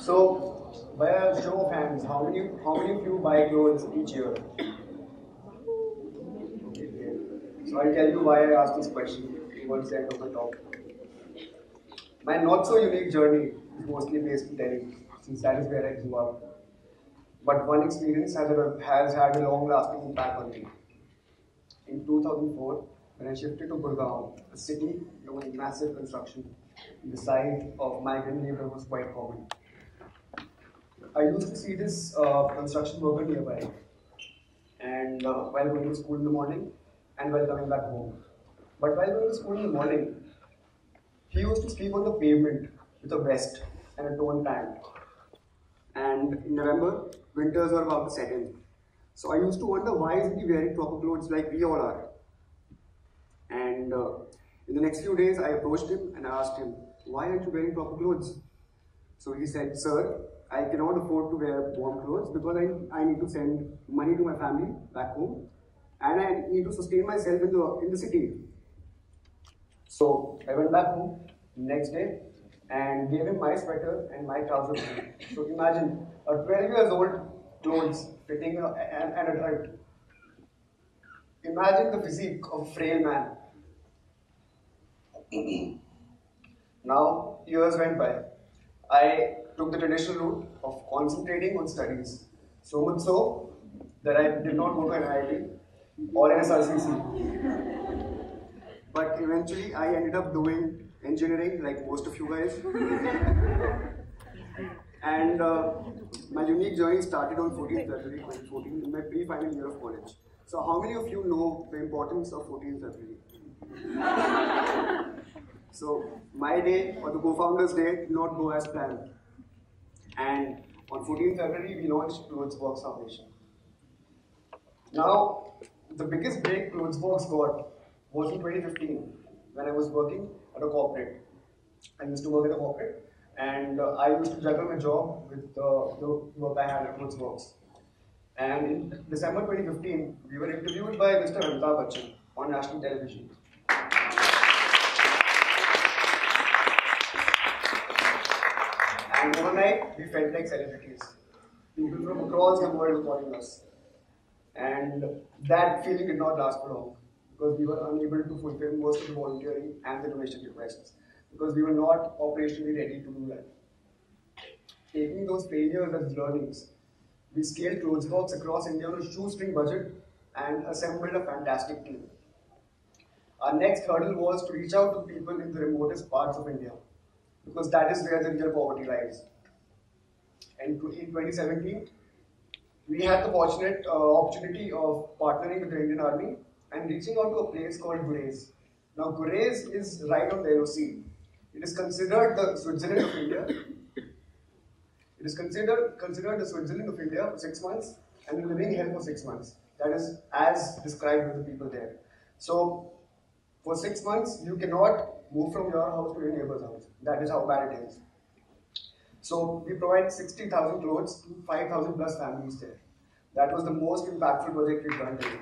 So, by a show of hands, how many of you buy clothes each year? Okay. So I'll tell you why I asked this question towards the end of the talk. My not so unique journey is mostly based in Delhi, since that is where I grew up. But one experience has had a long-lasting impact on me. In 2004, when I shifted to Gurgaon, a city with massive construction, the size of migrant labor was quite common. I used to see this construction worker nearby, and while going to school in the morning, and while coming back home. But while going to school in the morning, he used to sleep on the pavement with a vest and a torn pant. And in November, winters were about to set in. So I used to wonder, why isn't he wearing proper clothes like we all are? And in the next few days, I approached him and I asked him, why aren't you wearing proper clothes? So he said, sir, I cannot afford to wear warm clothes because I need to send money to my family back home and I need to sustain myself in the city. So I went back home next day and gave him my sweater and my trousers. So imagine a 12 years old clothes fitting an adult. Imagine the physique of a frail man. Now, years went by. I took the traditional route of concentrating on studies. So much so that I did not go to an IIT or an SRCC. But eventually, I ended up doing engineering like most of you guys. And my unique journey started on 14th February 2014 in my pre-final year of college. So how many of you know the importance of 14th February? So my day, or the co-founders' day, did not go as planned. And on 14th February, we launched Clothesbox Foundation. Now, the biggest break Clothesbox got was in 2015, when I was working at a corporate. I used to work at a corporate, and I used to juggle my job with the work I had at Clothesbox. And in December 2015, we were interviewed by Mr. Amitabh Bachchan on national television. And overnight, we felt like celebrities. People from across the world were calling us. And that feeling did not last for long, because we were unable to fulfill most of the volunteering and the donation requests, because we were not operationally ready to do that. Taking those failures as learnings, we scaled Clothesbox across India on a shoestring budget and assembled a fantastic team. Our next hurdle was to reach out to people in the remotest parts of India, because that is where the real poverty lies. And in 2017, we had the fortunate opportunity of partnering with the Indian Army and reaching out to a place called Gurez. Now, Gurez is right on the LOC. It is considered the Switzerland of India. It is considered the Switzerland of India for 6 months and the living hell for 6 months. That is as described with the people there. So, for 6 months, you cannot move from your house to your neighbor's house. That is how bad it is. So, we provide 60,000 clothes to 5,000 plus families there. That was the most impactful project we've done today.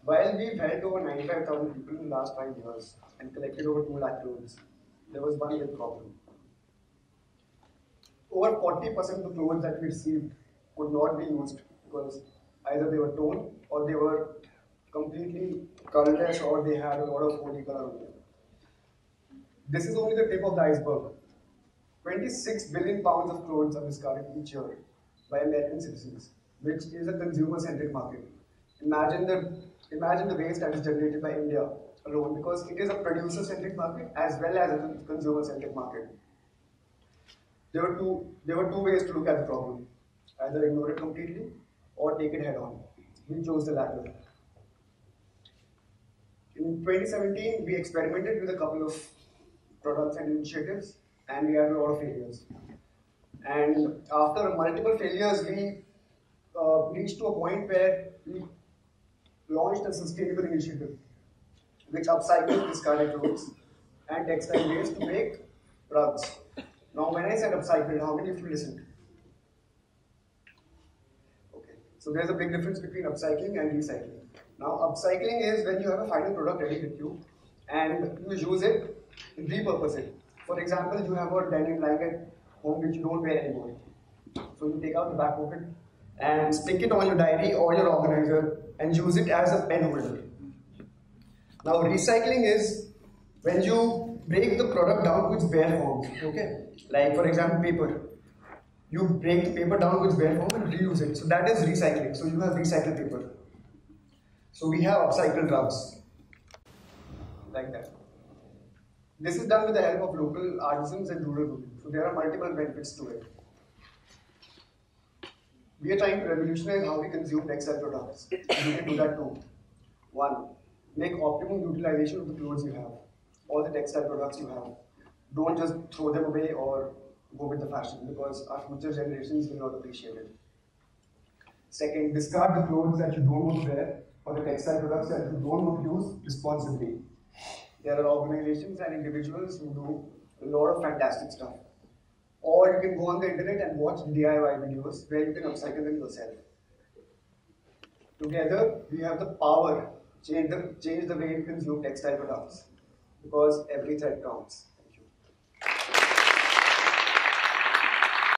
While we've helped over 95,000 people in the last 5 years and collected over 2 lakh clothes, there was one big problem. Over 40% of the clothes that we received could not be used because either they were torn or they were completely colorless or they had a lot of holy color on them. This is only the tip of the iceberg. 26 billion pounds of clothes are discarded each year by American citizens, which is a consumer-centric market. Imagine the waste that is generated by India alone, because it is a producer-centric market as well as a consumer-centric market. There were two ways to look at the problem: either ignore it completely or take it head-on. We chose the latter. In 2017, we experimented with a couple of products and initiatives, and we had a lot of failures. And after multiple failures, we reached to a point where we launched a sustainable initiative, which upcycles discarded clothes and textile waste to make rugs. Now, when I said upcycled, how many of you listened? Okay, so there's a big difference between upcycling and recycling. Now, upcycling is when you have a final product ready with you, and you use it and repurpose it. For example, you have a denim blanket home which you don't wear anymore. So you take out the back pocket and stick it on your diary or your organizer and use it as a pen holder. Now recycling is when you break the product down to its bare form, okay? Like for example paper. You break the paper down to its bare form and reuse it. So that is recycling. So you have recycled paper. So we have upcycled rugs. Like that. This is done with the help of local artisans and rural women. So there are multiple benefits to it. We are trying to revolutionize how we consume textile products. You can do that too. 1. Make optimum utilization of the clothes you have, all the textile products you have. Don't just throw them away or go with the fashion, because our future generations will not appreciate it. 2nd, discard the clothes that you don't want to wear or the textile products that you don't want to use responsibly. There are organizations and individuals who do a lot of fantastic stuff. Or you can go on the internet and watch DIY videos where you can upcycle them yourself. Together, we have the power to change the way you consume textile products, because every thread counts.